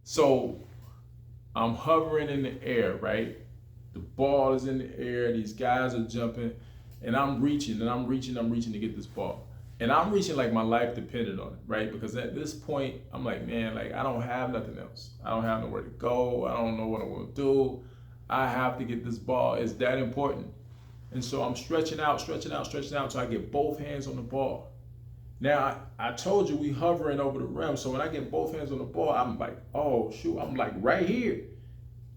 So I'm hovering in the air, right? The ball is in the air. These guys are jumping, and I'm reaching and I'm reaching to get this ball. And I'm reaching like my life depended on it, right? Because at this point, I'm like, man, like I don't have nothing else. I don't have nowhere to go. I don't know what I want to do. I have to get this ball. It's that important. And so I'm stretching out, stretching out, stretching out until I get both hands on the ball. Now, I told you we hovering over the rim. So when I get both hands on the ball, I'm like, oh, shoot, I'm like right here.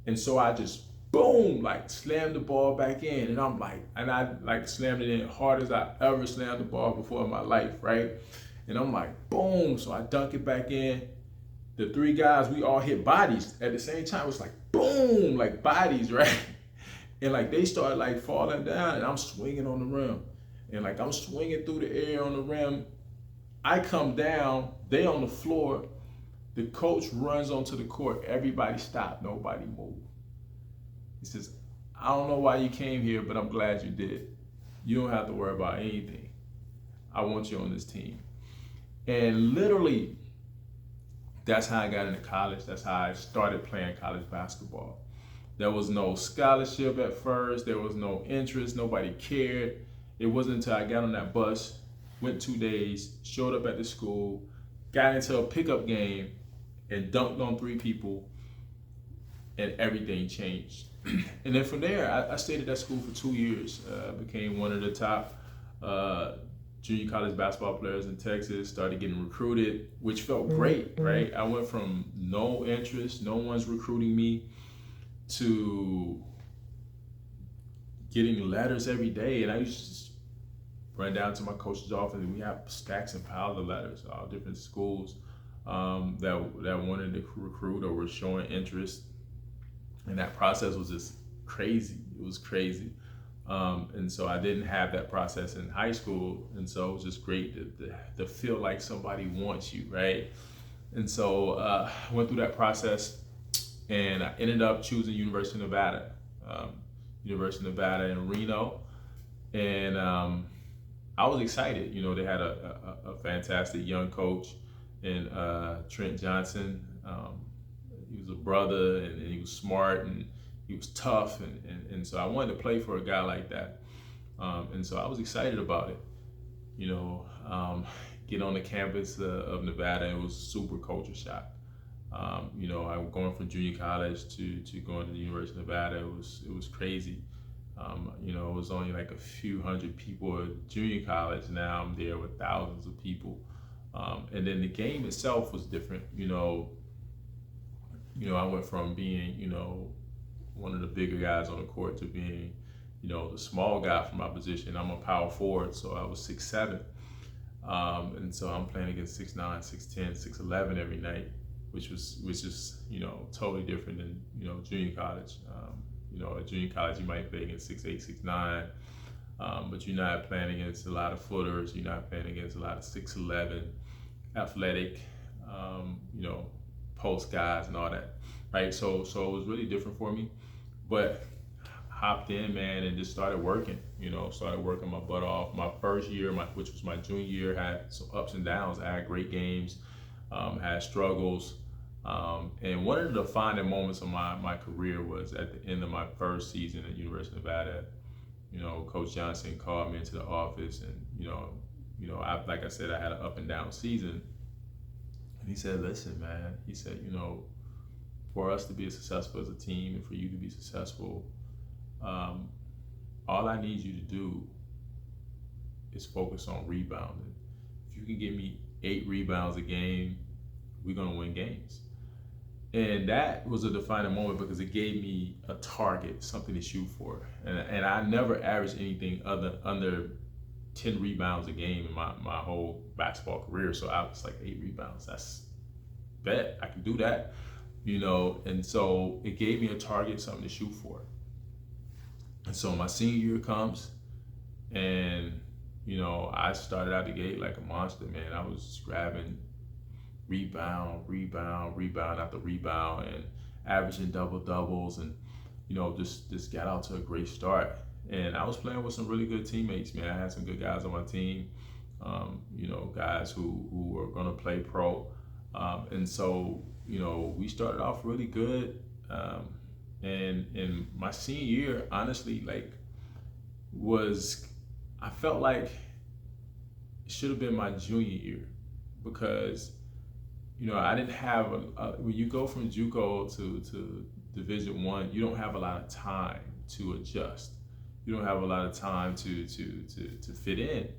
And so I just boom, like slammed the ball back in. And I'm like, and I like slammed it in hard as I ever slammed the ball before in my life, right? And I'm like, boom. So I dunk it back in. The three guys, we all hit bodies at the same time. It was like boom, like bodies, right? And like they started like falling down, and I'm swinging on the rim. And like I'm swinging through the air on the rim. I come down, they on the floor. The coach runs onto the court. Everybody stop. Nobody move. He says, I don't know why you came here, but I'm glad you did. You don't have to worry about anything. I want you on this team. And literally, that's how I got into college. That's how I started playing college basketball. There was no scholarship at first. There was no interest. Nobody cared. It wasn't until I got on that bus, went 2 days, showed up at the school, got into a pickup game, and dunked on three people, and everything changed. And then from there, I stayed at that school for 2 years. Became one of the top junior college basketball players in Texas. Started getting recruited, which felt great, right? I went from no interest, no one's recruiting me, to getting letters every day. And I used to just run down to my coach's office, and we have stacks and piles of letters, all different schools that wanted to recruit or were showing interest. And that process was just crazy. It was crazy. And so I didn't have that process in high school. And so it was just great to feel like somebody wants you, right? And so I went through that process, and I ended up choosing University of Nevada, University of Nevada in Reno. And I was excited. You know, they had a fantastic young coach in Trent Johnson. He was a brother, and he was smart, and he was tough, and so I wanted to play for a guy like that. And so I was excited about it. You know, get on the campus of Nevada. It was super culture shock. You know, I was going from junior college to going to the University of Nevada. It was crazy. You know, it was only like a few hundred people at junior college. Now I'm there with thousands of people. And then the game itself was different. I went from being, one of the bigger guys on the court to being, the small guy for my position. I'm a power forward, so I was 6'7". And so I'm playing against 6'9", 6'10", 6'11" every night, which is totally different than junior college. At junior college you might play against 6'8", 6'9", but you're not playing against a lot of footers. You're not playing against a lot of 6'11", athletic, post guys and all that, right? So it was really different for me, but hopped in, man, and just started working. Started working my butt off. My first year, which was my junior year, had some ups and downs. I had great games, had struggles, and one of the defining moments of my career was at the end of my first season at University of Nevada. Coach Johnson called me into the office, and like I said, I had an up and down season. And he said, listen, man, he said, for us to be successful as a team and for you to be successful, all I need you to do is focus on rebounding. If you can give me 8 rebounds a game, we're going to win games. And that was a defining moment because it gave me a target, something to shoot for. And I never averaged anything under 10 rebounds a game in my whole basketball career. So I was like, 8 rebounds, that's bet I can do that, and so it gave me a target, something to shoot for. And so my senior year comes, and I started out the gate like a monster, man. I was grabbing rebound after rebound, and averaging double doubles, and just got out to a great start. And I was playing with some really good teammates, man. I had some good guys on my team, guys who were going to play pro. And so we started off really good. And in my senior year, honestly, like was I felt like it should have been my junior year because I didn't have when you go from JUCO to Division One, you don't have a lot of time to adjust. You don't have a lot of time to fit in.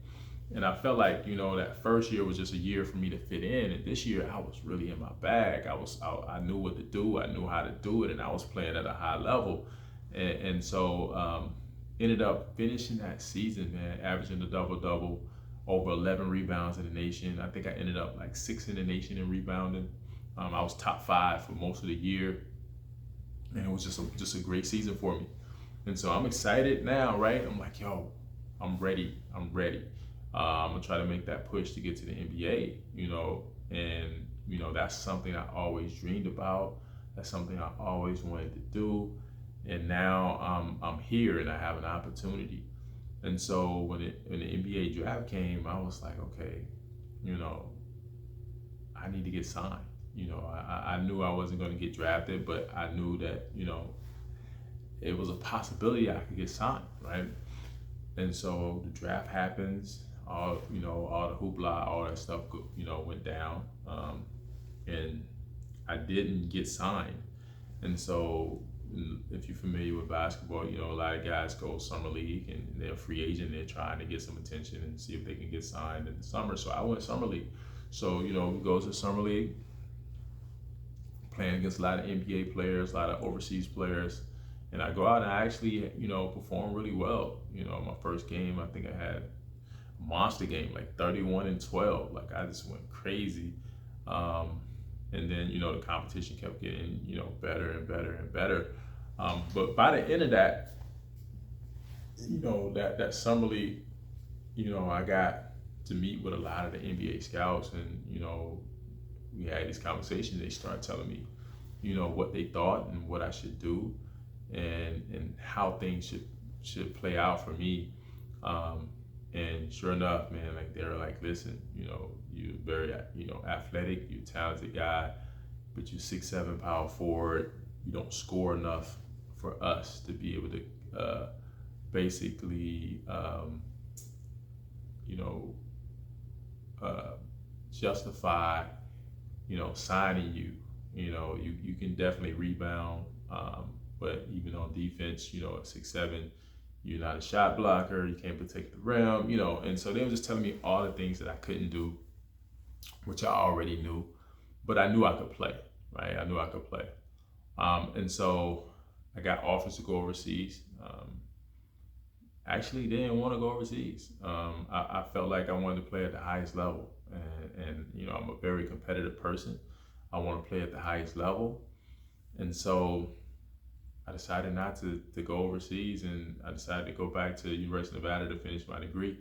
And I felt like that first year was just a year for me to fit in, and this year I was really in my bag. I knew what to do, I knew how to do it, and I was playing at a high level, and so ended up finishing that season, man, averaging a double double, over 11 rebounds in the nation. I think I ended up like 6th in the nation in rebounding. I was top 5 for most of the year, and it was just a great season for me. And so I'm excited now, right? I'm like, yo, I'm ready. I'm ready. I'm gonna try to make that push to get to the NBA, and that's something I always dreamed about. That's something I always wanted to do, and now I'm here and I have an opportunity. And so when the NBA draft came, I was like, okay, I need to get signed. I knew I wasn't going to get drafted, but I knew that it was a possibility I could get signed, right? And so the draft happens, all all the hoopla, all that stuff, went down, and I didn't get signed. And so, if you're familiar with basketball, a lot of guys go summer league and they're a free agent. They're trying to get some attention and see if they can get signed in the summer. So I went summer league. So we go to summer league, playing against a lot of NBA players, a lot of overseas players, and I go out and I actually perform really well. My first game, I think I had a monster game, like 31-12. Like I just went crazy. And then the competition kept getting better and better and better. But by the end of that, that summer league, I got to meet with a lot of the NBA scouts, and we had these conversations. They started telling me, what they thought and what I should do, and how things should play out for me. And sure enough, man, like they were like, listen, you're very athletic, you're a talented guy, but you're 6'7" power forward. You don't score enough for us to be able to basically justify signing you. You can definitely rebound, but even on defense, at 6'7", you're not a shot blocker, you can't protect the rim, and so they were just telling me all the things that I couldn't do, which I already knew, but I knew I could play, right? I knew I could play. And so I got offers to go overseas. Actually didn't want to go overseas. I felt like I wanted to play at the highest level, and I'm a very competitive person. I want to play at the highest level, and so I decided not to go overseas, and I decided to go back to the University of Nevada to finish my degree.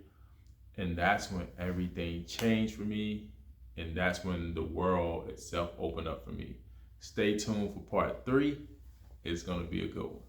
And that's when everything changed for me, and that's when the world itself opened up for me. Stay tuned for part 3. It's going to be a good one.